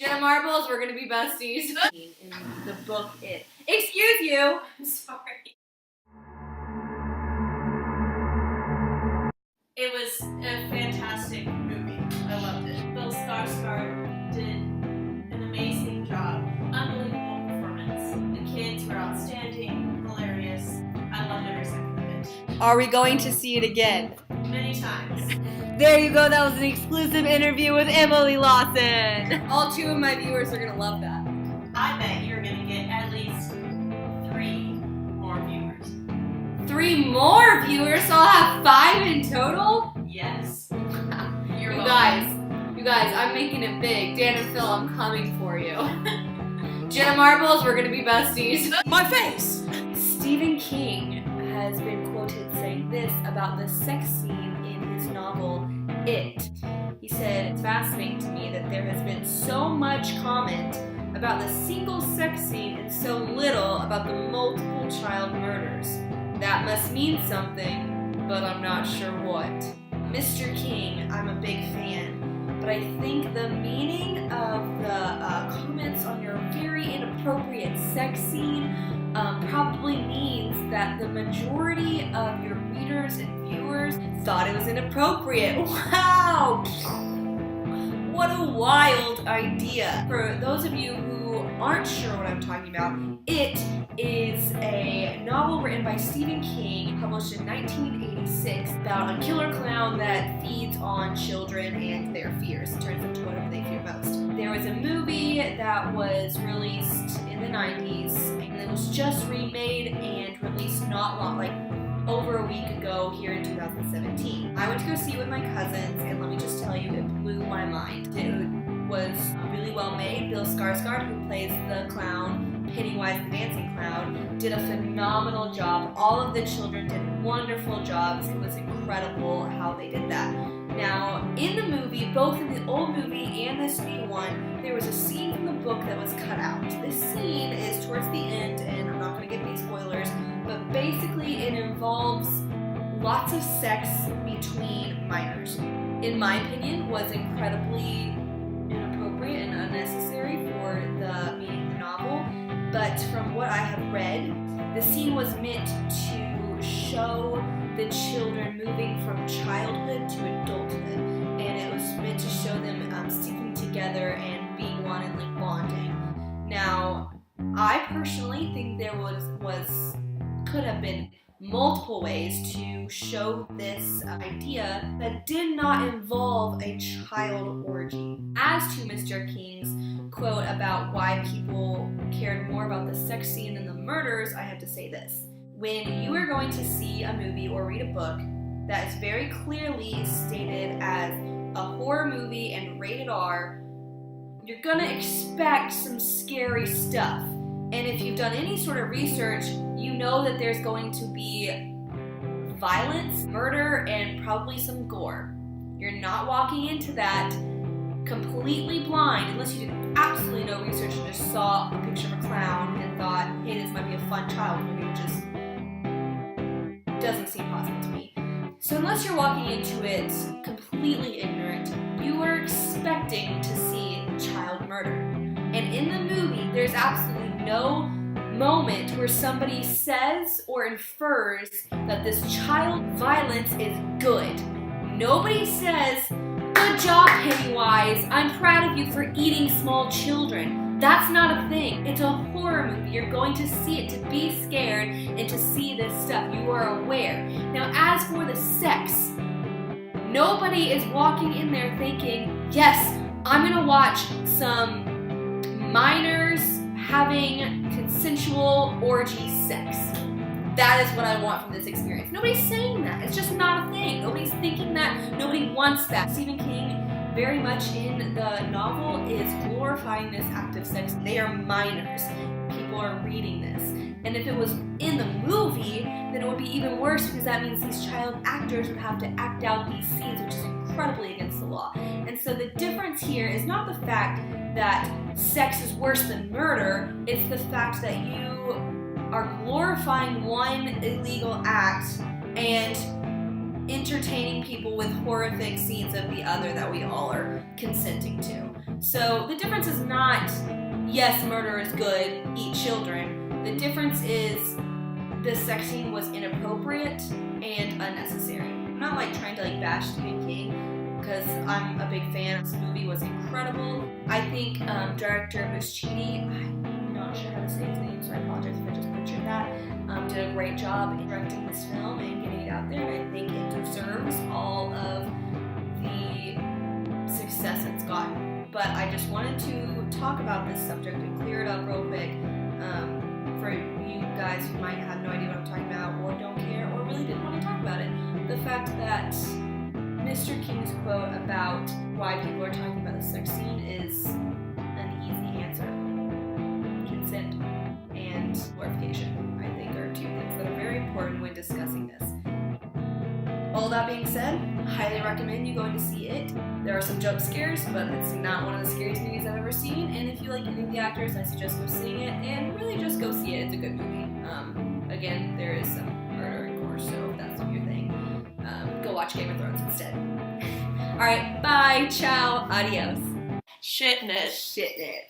Jenna Marbles, we're gonna be besties. In the book, Excuse you! I'm sorry. It was a fantastic movie. I loved it. Bill Skarsgård did an amazing job. Unbelievable performance. The kids were outstanding, hilarious. I loved every second of it. Are we going to see it again? Many times. There you go, that was an exclusive interview with Emily Lawson. All 2 of my viewers are gonna love that. I bet you're gonna get at least 3 more viewers. 3 more viewers, so I'll have 5 in total? Yes. You guys, I'm making it big. Dan and Phil, I'm coming for you. Jenna Marbles, we're gonna be besties. My face! Stephen King has been quoted saying this about the sex scene in his novel, It. He said, "It's fascinating to me that there has been so much comment about the single sex scene and so little about the multiple child murders. That must mean something, but I'm not sure what." Mr. King, I'm a big fan, but I think the meaning of the comments on your very inappropriate sex scene probably means that the majority of your readers and viewers thought it was inappropriate. Wow! What a wild idea. For those of you who aren't sure what I'm talking about, It is a novel written by Stephen King, published in 1986, about a killer clown that feeds on children and their fears. It turns into whatever they fear most. There was a movie that was released in the 90s, and it was just remade and released not long, like over a week ago here in 2017. I went to go see it with my cousins, and let me just tell you, it blew my mind. It was really well made. Bill Skarsgård, who plays the clown, Pennywise the Dancing Clown, did a phenomenal job. All of the children did wonderful jobs. It was incredible how they did that. Now, in the movie, both in the old movie and this new one, there was a scene from the book that was cut out. This scene is towards the end, and I'm not going to give any spoilers, but basically it involves lots of sex between minors. In my opinion, was incredibly inappropriate and unnecessary for the meaning of the novel. But from what I have read, the scene was meant to show the children moving from childhood to adulthood, and it was meant to show them sticking together and being one and like bonding. Now, I personally think there could have been multiple ways to show this idea that did not involve a child orgy. As to Mr. King's quote about why people cared more about the sex scene than the murders, I have to say this. When you are going to see a movie or read a book that is very clearly stated as a horror movie and rated R, you're gonna expect some scary stuff. And if you've done any sort of research, you know that there's going to be violence, murder, and probably some gore. You're not walking into that completely blind, unless you did absolutely no research and just saw a picture of a clown and thought, hey, this might be a fun child movie, which just doesn't seem possible to me. So unless you're walking into it completely ignorant, you are expecting to see child murder. And in the movie, there's absolutely no moment where somebody says or infers that this child violence is good. Nobody says, "Good job, Pennywise. I'm proud of you for eating small children." That's not a thing. It's a horror movie. You're going to see it to be scared and to see this stuff. You are aware. Now, as for the sex, nobody is walking in there thinking, yes, I'm gonna watch some minors having consensual orgy sex. That is what I want from this experience. Nobody's saying that. It's just not a thing. Nobody's thinking that. Nobody wants that. Stephen King, very much in the novel, is glorifying this act of sex. They are minors. People are reading this. And if it was in the movie, then it would be even worse, because that means these child actors would have to act out these scenes, which is incredibly against the law. And so the difference here is not the fact that sex is worse than murder, it's the fact that you are glorifying one illegal act and entertaining people with horrific scenes of the other that we all are consenting to. So the difference is not, yes, murder is good, eat children. The difference is the sex scene was inappropriate and unnecessary. I'm not like trying to like bash Stephen King, because I'm a big fan. This movie was incredible. I think director Muschietti, I'm not sure how to say his name, so I apologize if I just butchered that, did a great job in directing this film and getting it out there. I think it deserves all of the success it's gotten. But I just wanted to talk about this subject and clear it up real quick for you guys who might have no idea what I'm talking about or don't care or really didn't want to talk about it. The fact that Mr. King's quote about why people are talking about the sex scene is an easy answer. Consent and glorification, I think, are two things that are very important when discussing this. All that being said, highly recommend you going to see it. There are some jump scares, but it's not one of the scariest movies I've ever seen. And if you like any of the actors, I suggest go seeing it. And really just go see it. It's a good movie. Again, there is some murder and gore, so if that's your thing, go watch Game of Thrones instead. Alright, bye, ciao, adios. Shitness. Shitness.